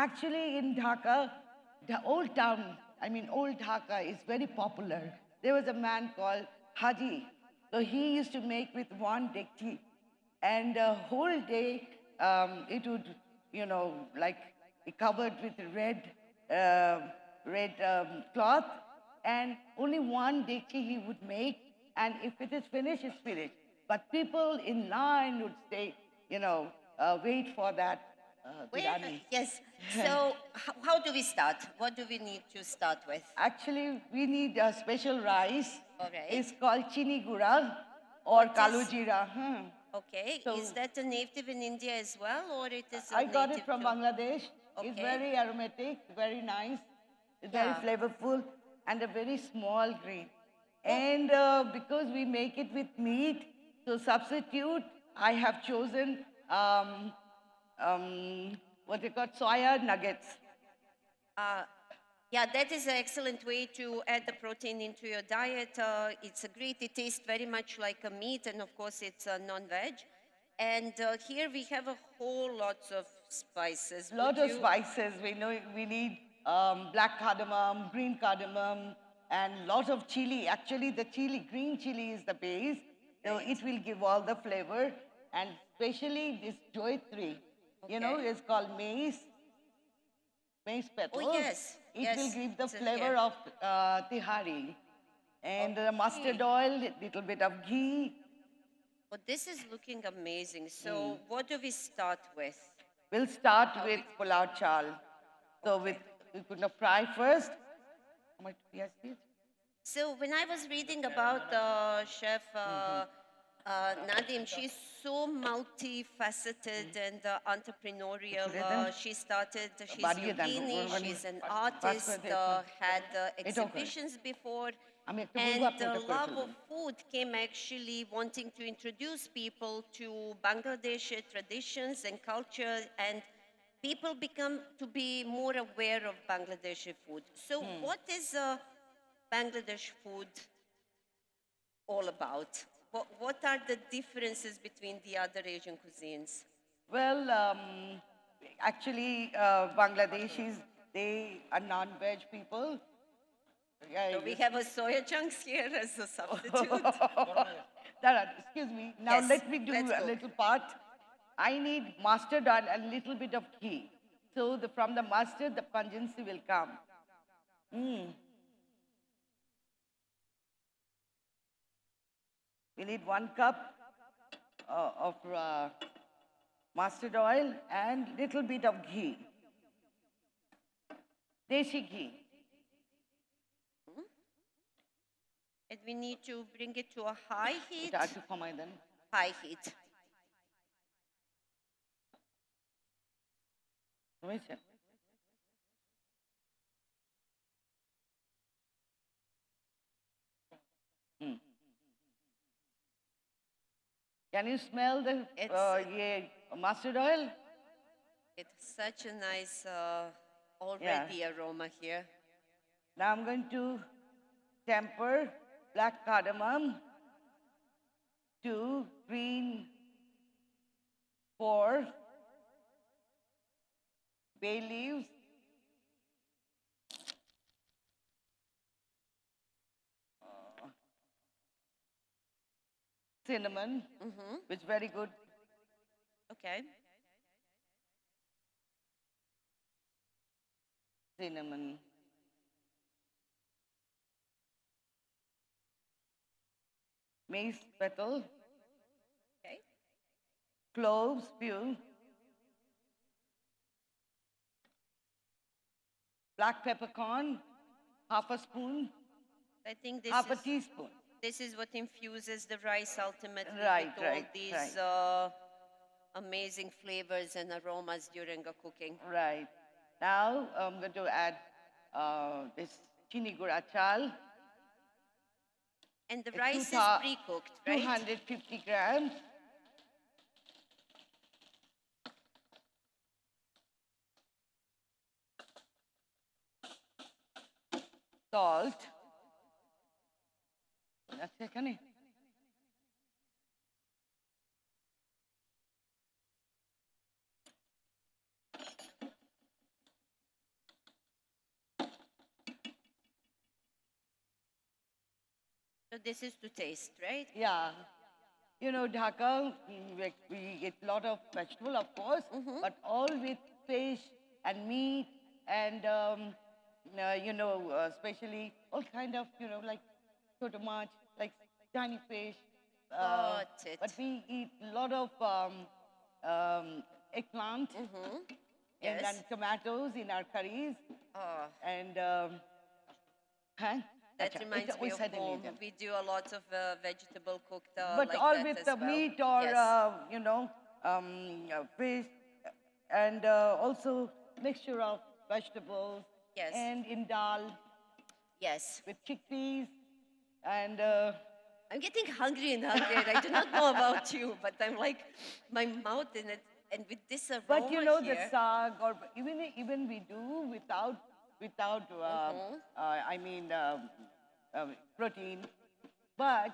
Actually, in Dhaka, the old town, I mean, old Dhaka is very popular. There was a man called Haji. So he used to make with one dekchi, and the whole day it would, like covered with uh, red cloth, and only one dekchi he would make, and if it is finished, it's finished. But people in line would stay, wait for that Where? biryani. Yes. So, how do we start? What do we need to start with? Actually, we need a special rice. All right. It's called chini gura or What kalu is- jeera. Okay. So- Is that a native in India as well, or it is a I got it native from to- Bangladesh. It's Okay. very aromatic, very nice. It's very Yeah. flavorful and a very small grain. And because we make it with meat, so substitute, I have chosen what they call soya nuggets. Yeah, that is an excellent way to add the protein into your diet. It's a great, it tastes very much like a meat, and of course it's a non-veg. And here we have a whole lots of spices. Lot Would of you- spices. We know we need black cardamom, green cardamom, and lot of chili. Actually, the chili, green chili is the base. So Right. it will give all the flavor. And especially this joytri, Okay. is called maize petals. Oh, yes, It yes, will give the it's in flavor here. of tihari. And mustard Okay. oil, little bit of ghee. Well, this is looking amazing. So what do we start with? We'll start with pulao chal. So Okay. we're going to fry first. How much yes, please? So when I was reading about Chef Nadim, she's so multifaceted and entrepreneurial. She's yogini, she's an artist, had exhibitions before. And the love of food came actually wanting to introduce people to Bangladeshi traditions and culture, and people become to be more aware of Bangladeshi food. So what is Bangladesh food all about? What are the differences between the other Asian cuisines? Well, actually, Bangladeshis, they are non-veg people. Yeah, So we have a soya chunks here as a substitute. Dara, excuse me. Now Yes, let me do let's a go. little part. I need mustard oil and a little bit of ghee. So from the mustard, the pungency will come. We need 1 cup of mustard oil and little bit of ghee. Deshi ghee. And we need to bring it to a high heat. এটা একটু কমাই দেন। High heat. কমেছে? Can you smell the mustard oil? It's such a nice already aroma here. Now I'm going to temper black cardamom, 2 green, 4 bay leaves, cinnamon, which is very good. Okay. Cinnamon. Mace petal, Okay. cloves, few, black peppercorn, half a spoon, I think half a teaspoon. this is what infuses the rice ultimately Right, with all right, these amazing flavors and aromas during a cooking. Right. Now I'm going to add this chini gura chal. And the It's rice is pre-cooked, right? 250 grams. Salt. আছে এখানে? So this is to taste, right? Yeah. You know, Dhaka, we eat a lot of vegetable, of course, but all with fish and meat and, especially all kind of, like छोटा माछ, like tiny fish. Got it. But we eat a lot of eggplant and Yes. tomatoes in our curries. Oh, And, huh? that Acha, reminds it's me always of had an home. Indian. We do a lot of vegetable cooked But like all that with as the well. meat or, Yes. fish, and also mixture of vegetables, Yes. and in dal Yes. with chickpeas, and I'm getting hungry and hungry, and I do not know about you, but I'm like, my mouth in it, and with this aroma but you know the here. saag, or even we do without I mean protein, but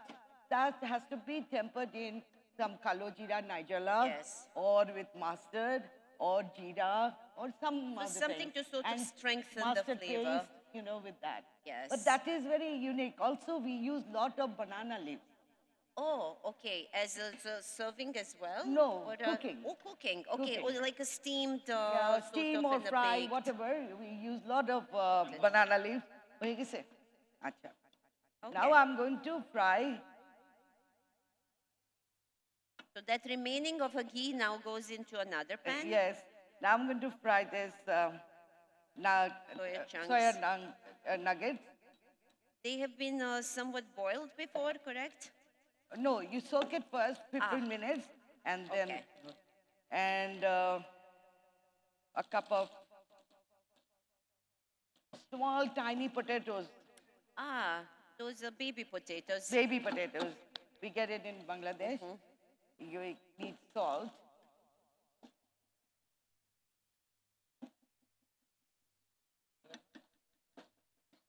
that has to be tempered in some kalo jeera nigella, Yes. or with mustard or jeera or some So other something thing. to sort of And strengthen the mustard flavor. paste, with that. Yes. But that is very unique. Also, we use lot of banana leaves. Oh, okay. As a serving as well? No, Or, cooking. Oh, cooking. Okay. Cooking. Or like a steamed Yeah, sort steam of or in a fry, baked. whatever. We use lot of banana leaves. वही किसे? अच्छा. Okay. Now I'm going to fry. So that remaining of a ghee now goes into another pan? Yes. Now I'm going to fry this Soya chunks. nuggets. They have been somewhat boiled before, correct? No, you soak it first, 15 minutes, and then Okay. and a cup of small, tiny potatoes, Ah, those are baby potatoes. baby potatoes. We get it in Bangladesh. You need salt.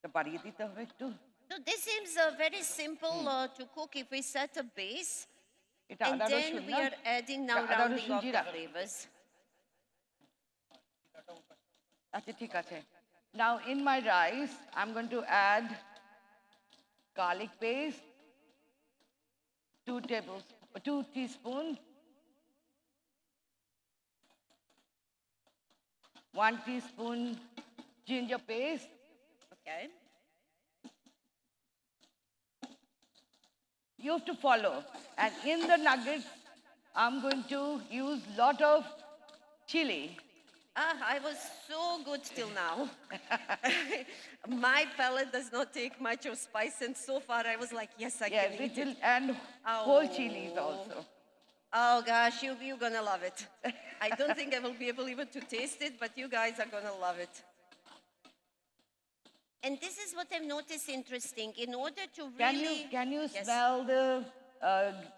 তো বাড়িয়ে দিতে হবে একটু So this seems very simple to cook if we set a base. এটা And আদা then রসুন we না are adding now আদা rounding রসুন off the জিরা flavors. আচ্ছা ঠিক আছে now in my rice I'm going to add garlic paste 2 teaspoons 1 teaspoon ginger paste Okay. you have to follow and in the nuggets I'm going to use lot of chili. Ah, I was so good till now. My palate does not take much of spice, and so far I was like, yes, I Yes, can eat little it. and whole chilies also. Oh gosh, you're gonna love it. I don't think I will be able even to taste it, but you guys are gonna love it. And this is what I've noticed interesting. In order to really, Can you Yes. smell the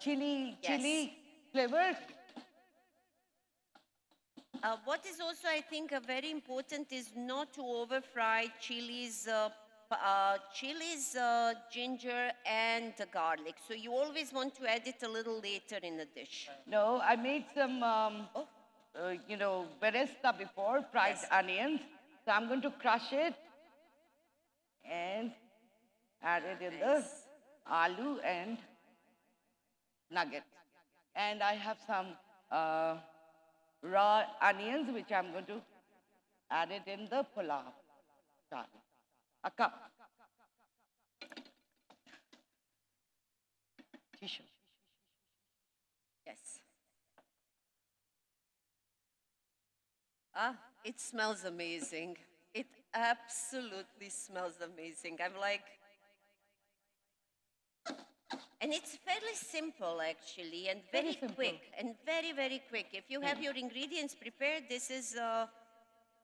chili Yes. flavor? What is also, I think, very important is not to over fry chilies, ginger, and the garlic. So you always want to add it a little later in the dish. No, I made some, beresta before, fried Yes. onions. So I'm going to crush it and add it in the Nice. aloo and nuggets. And I have some raw onions, which I'm going to add it in the pulao. A cup. Tissue. Yes. Ah, it smells amazing. It absolutely smells amazing. I'm like, and it's fairly simple actually, and Very very simple. quick, and very, very quick. If you have your ingredients prepared, this is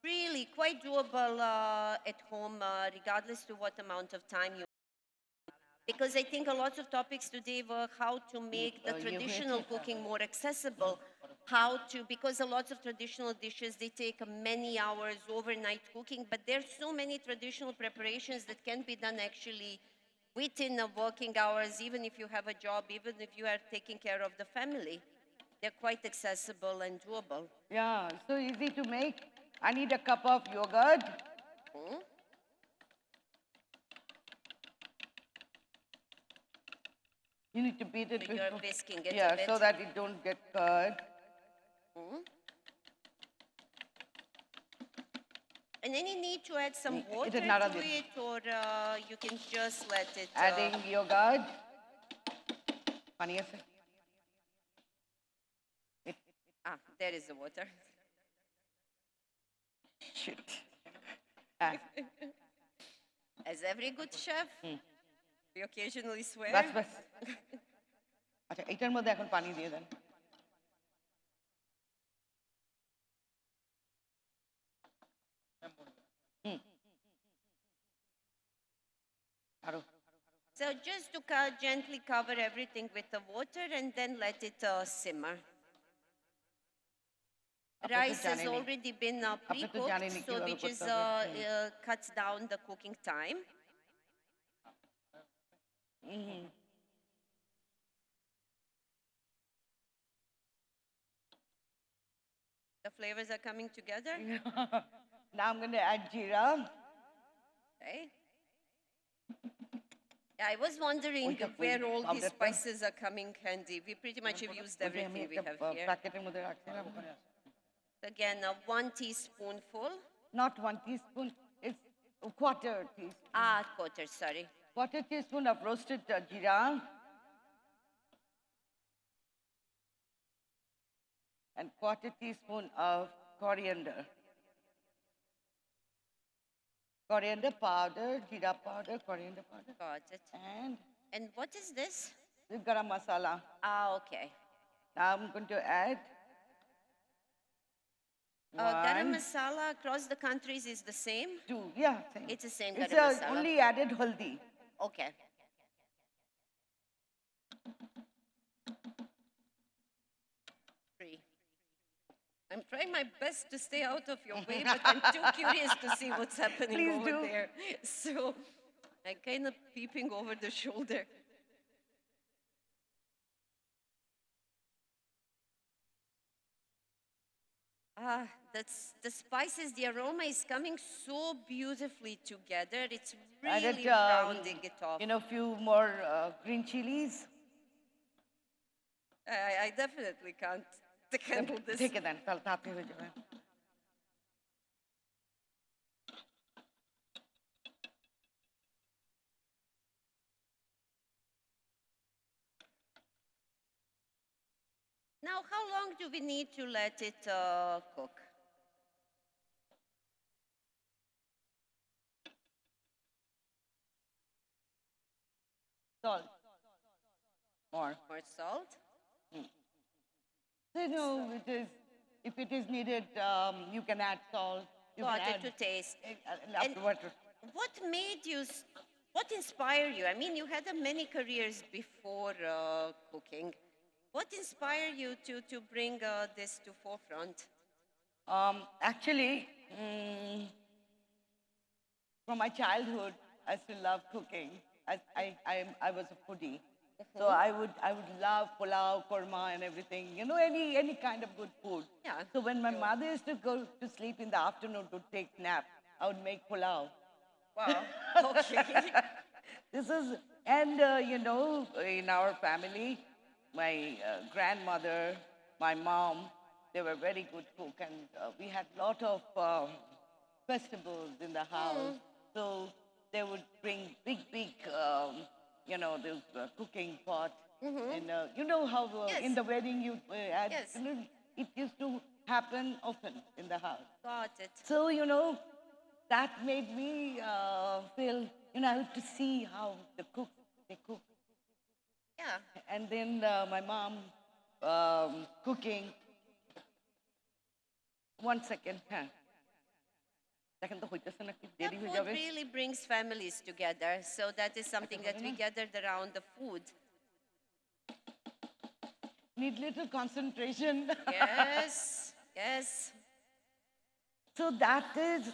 really quite doable at home, regardless to what amount of time you. Because I think a lot of topics today were how to make the you traditional hate it. cooking more accessible, how to, because a lot of traditional dishes, they take many hours overnight cooking, but there's so many traditional preparations that can be done actually within the working hours, even if you have a job, even if you are taking care of the family. They're quite accessible and doable. Yeah, so easy to make. I need a cup of yogurt. You need to beat it So you're before. whisking it a Yeah, bit. so that it don't get curd. And any need to add some It water is not a to bit. it, or you can just let it. Adding yogurt. Funny as it. There is the water. Shit. Ah, As every good chef, we occasionally swear. বাস বাস আচ্ছা এটার মধ্যে এখন পানি দিয়ে দেন আরো So just to gently cover everything with the water and then let it simmer. Rice has জানেনই। already been আপনি তো pre-cooked, জানেনই so কিভাবে which is করতে হবে। cuts down the cooking time. The flavors are coming together. Now I'm going to add jeera. Okay. Yeah, I was wondering ওইটা কই? where all these Powder টা? spices are coming handy. We pretty much have used ওই যে আমি everything we একটা have here. প্যাকেটের মধ্যে রাখছিলাম Again, 1 teaspoonful. not 1 teaspoon it's a quarter teaspoon Quarter, sorry. quarter teaspoon of roasted jeera and quarter teaspoon of coriander powder, jeera powder, coriander powder, Got it. And what is this? the garam masala. Okay. Now I'm going to add Garam one, masala across the countries is the same? two, yeah, same. It's the same It's garam masala. only added haldi. Okay. Free. I'm trying my best to stay out of your way, but I'm too curious to see what's happening Please over do. there. So I'm kind of peeping over the shoulder. That's the spices, the aroma is coming so beautifully together. It's really Added, rounding it off. you know, few more green chilies. I definitely can't handle this. থেকে দেন তাহলে তাড়াতাড়ি হয়ে যাবে Now, how long do we need to let it cook? salt more. More salt? So, you know, if it is needed, you can add salt. You Got can it to taste. add afterward. What made you, what inspired you? I mean, you had many careers before cooking. What inspired you to bring this to forefront? Actually, from my childhood, I still love cooking. I was a foodie. So I would love pulao, korma, and everything. You know, any kind of good food. Yeah, So when my mother used to go to sleep in the afternoon to take nap, I would make pulao. Wow. Okay. This is, and you know, in our family, my grandmother, my mom, they were very good cook, and we had lot of festivals in the house. So they would bring big, you know, the cooking pot, and you know how in Yes. the wedding you had, Yes. you know, it used to happen often in the house. Got it. So, you know, that made me feel, you know, I had to see how they cook. Yeah. And then my mom cooking. 1 second, হ্যাঁ দেখেন তো হইতেছে না কি Yeah, দেরি হয়ে food যাবে really brings families together. So that is something that we gathered around the food. need little concentration. Yes. Yes. So that is,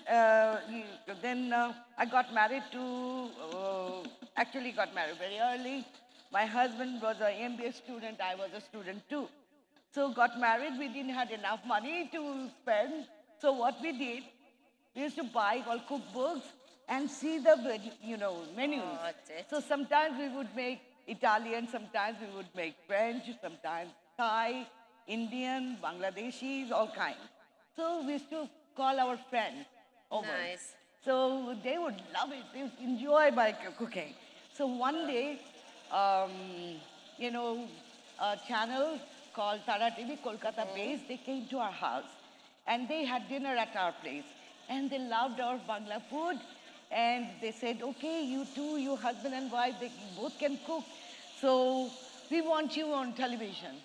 then I got married to, actually got married very early. My husband was an MBA student, I was a student too. So got married, we didn't have enough money to spend. So what we did, we used to buy all cookbooks and see the, you know, menus. Got it. So sometimes we would make Italian, sometimes we would make French, sometimes Thai, Indian, Bangladeshis, all kinds. So we used to call our friends over. Nice. So they would love it. They would enjoy my cooking. So one day, um, you know, a channel called Tara TV, Kolkata based, they came to our house and they had dinner at our place. And they loved our Bangla food. And they said, okay, you two, you husband and wife, they both can cook. So we want you on television.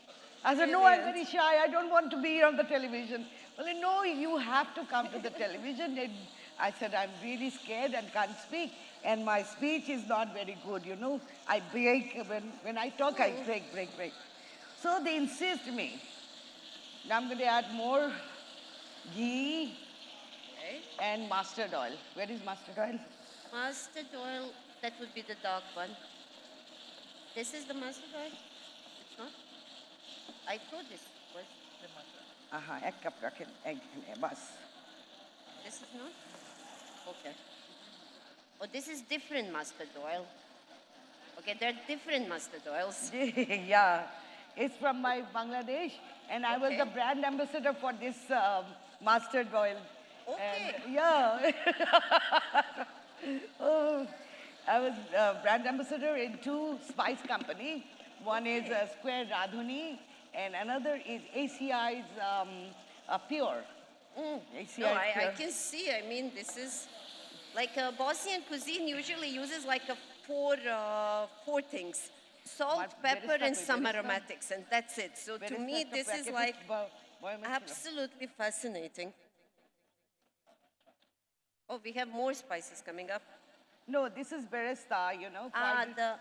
I said, no, I'm very shy. I don't want to be on the television. Well, no, you have to come to the television. And I said, I'm really scared and can't speak. And my speech is not very good, you know. I break, when I talk, I break. So they insist me. Now I'm going to add more ghee and mustard oil. Where is mustard oil? Mustard oil, that would be the dark one. This is the mustard oil? It's not? I thought this was the mustard. এক cup রাখেন বাস This is not? Okay. Oh, this is different mustard oil. Okay, there are different mustard oils. Yeah, it's from my Bangladesh, and I was the brand ambassador for this mustard oil. Okay. And, yeah. Oh, I was brand ambassador in two spice company. One is Square Radhuni, and another is ACI's Pure. ACI No, I Pure. can see. I mean, this is like Bosnian cuisine usually uses like four things: salt, But pepper, and berista some berista. aromatics, and that's it. So to Berista me, একটা this is packet like বয়মে ছিল। absolutely fascinating. Oh, we have more spices coming up. No, this is beresta, you know. fried- the-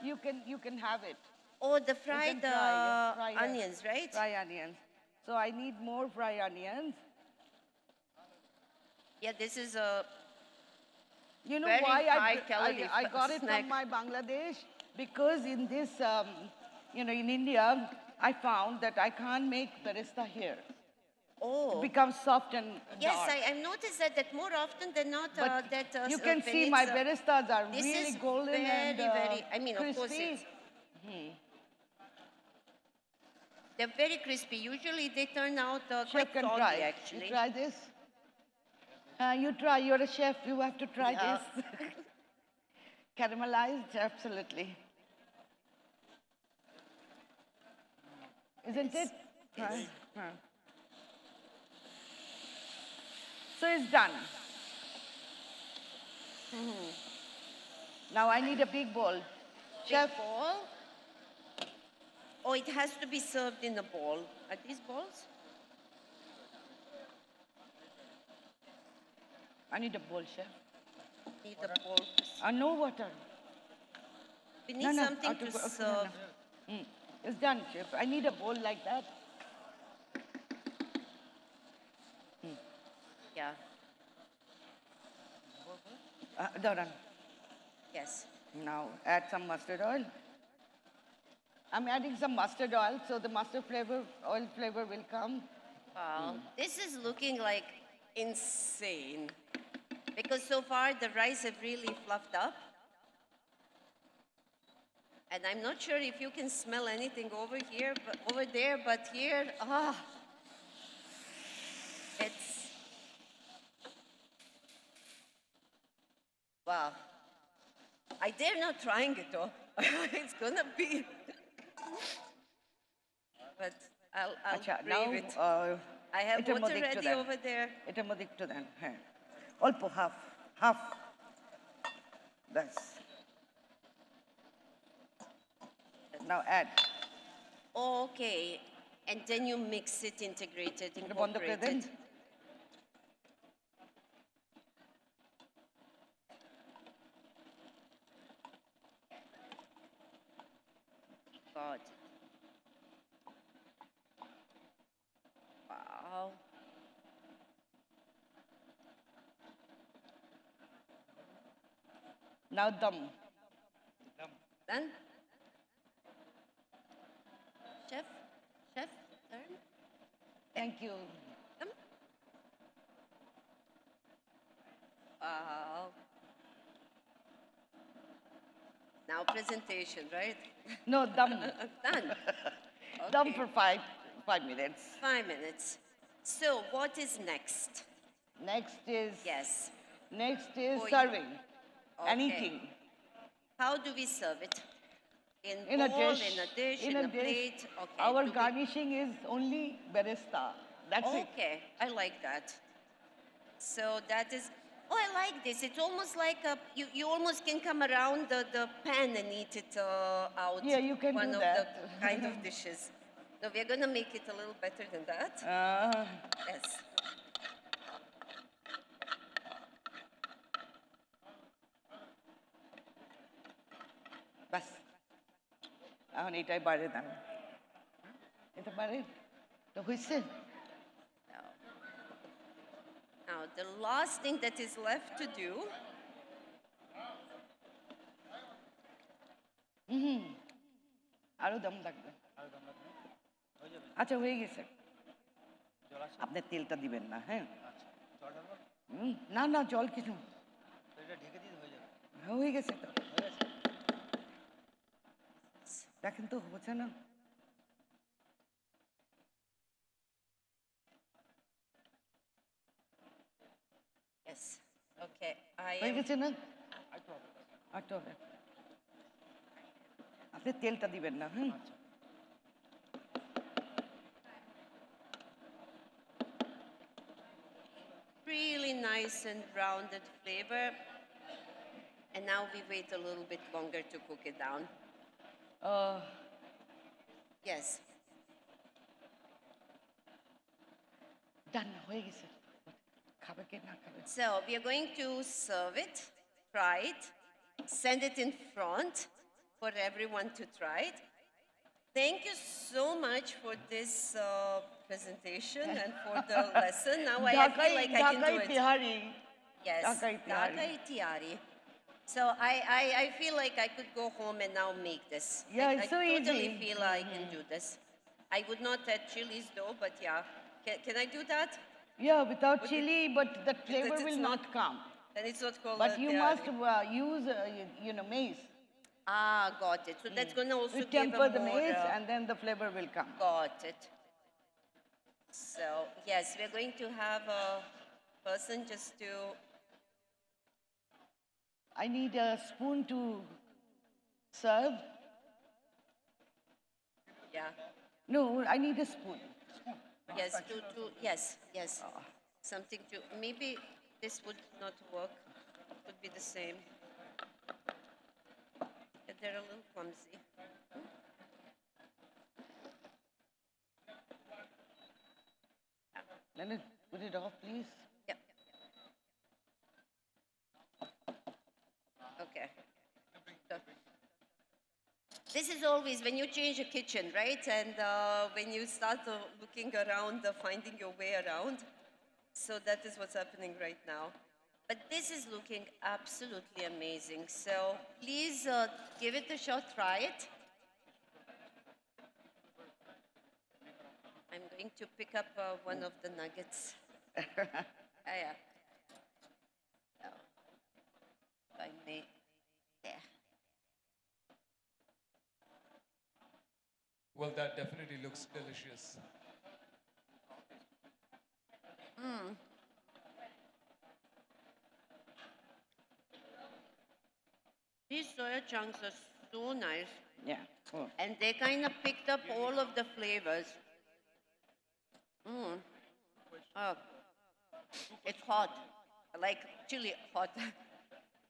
you can have it. Oh, the You can fried fry, yes, fry, yes. onions, right? Fry onions. So I need more fried onions. Yeah, this is a You know Very why high calorie I got it snack. from my Bangladesh? Because in this, you know, in India, I found that I can't make beresta here. oh. It becomes soft and Yes, dark. I've noticed that more often than not, But that you can when see it's, my berestas are this really is golden and very, I mean, of course crispy. it's, they're very crispy. Usually they turn out Chef quite can soggy, try. actually. You try this? You try. You're a chef. You have to try Yeah. this. Caramelized, absolutely. Isn't it? Huh. Huh. So it's done. Now I need a big bowl. Chef, Big bowl. Oh, it has to be served in a bowl. Are these bowls? I need a bowl, chef. Need a bowl. No water. We need something to okay, serve. It's done, chef. I need a bowl like that. Yeah. Done. Yes. Now add some mustard oil. I'm adding some mustard oil, so the oil flavor will come. Wow. This is looking like insane. Because so far the rice have really fluffed up. And I'm not sure if you can smell anything over here, but over there, but here, it's, wow. I dare not trying it though. It's gonna be, but I'll আচ্ছা brave now it. I have এটার water মধ্যে একটু ready then. over there. এটার মধ্যে একটু দেন হ্যাঁ অল্প half that's now add Okay, and then you mix it, integrate it, এটা বন্ধ করে incorporate then it. God. Wow. now dum Done? Chef? Chef? Turn? thank you Come. Wow. Now presentation, right? No, dum. Done. Dum Okay. for 5 minutes. 5 minutes. So what is next? Next is Yes. For you. serving and Okay. eating. How do we serve it? In In a bowl, dish. in a dish, in a dish. plate? Okay. Our Do we- garnishing is only beresta. That's it. Okay, I like that. So that is, oh, I like this. It's almost like you almost can come around the pan and eat it out. Yeah, you can One do of that. the kind of dishes. No, we're gonna make it a little better than that. Yes. বাস এখন এটাই বাড়ে দাম এটা বাড়ে তো হয়েছে Now, the last thing that is left to do, আরো দাম লাগবে আচ্ছা হয়ে গেছে আপনি তেলটা দিবেন না হ্যাঁ না না জল কিছু হ্যাঁ, হয়ে গেছে তো দেখেন তো হচ্ছে না yes. Okay, I হয়ে am, গেছে না আটটা হবে আপনি তেলটা দিবেন না হুম really nice and rounded flavor. And now we wait a little bit longer to cook it down. Yes. ডান হয়ে গেছে খাবে কি না খাবে So we are going to serve it, try it, send it in front for everyone to try it. Thank you so much for this presentation and for the lesson. Now I feel like I can do it. তিহারি Yes, Dhakai Tihari. Dhakai Tihari. So I feel like I could go home and now make this. Yeah, I it's so totally easy. feel I can do this. I would not add chilies though, but yeah. Can I do that? Yeah, without chili, but the flavor it's will not come. Then it's not called But a you tihari. must use, maize. Ah, got it. So that's going to also You give temper a the more... maize and then the flavor will come. Got it. So, yes, we're going to have a person just to... I need a spoon to serve. Yeah. No, I need a spoon. Yes, yes, yes. Something to, maybe this would not work. It would be the same. They're a little clumsy. Let me put it off, please. Yep. Okay. So, this is always when you change a kitchen, right? And when you start looking around, finding your way around. So that is what's happening right now. But this is looking absolutely amazing. So please give it a shot, try it. I'm going to pick up one of the nuggets. Yeah. So, if I may, there. Well, that definitely looks delicious. These soya chunks are so nice, Yeah. Oh. and they kind of picked up all of the flavors. Oh, it's hot, like chili hot,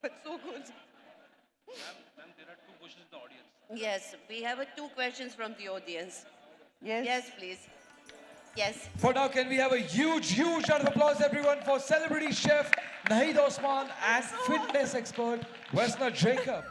but so good. Ma'am, there are two questions in the audience. Yes, we have two questions from the audience. Yes. Yes, please. Yes. For now, can we have a huge round of applause, everyone, for celebrity chef Nahid Osman and fitness expert Vesna Jacob.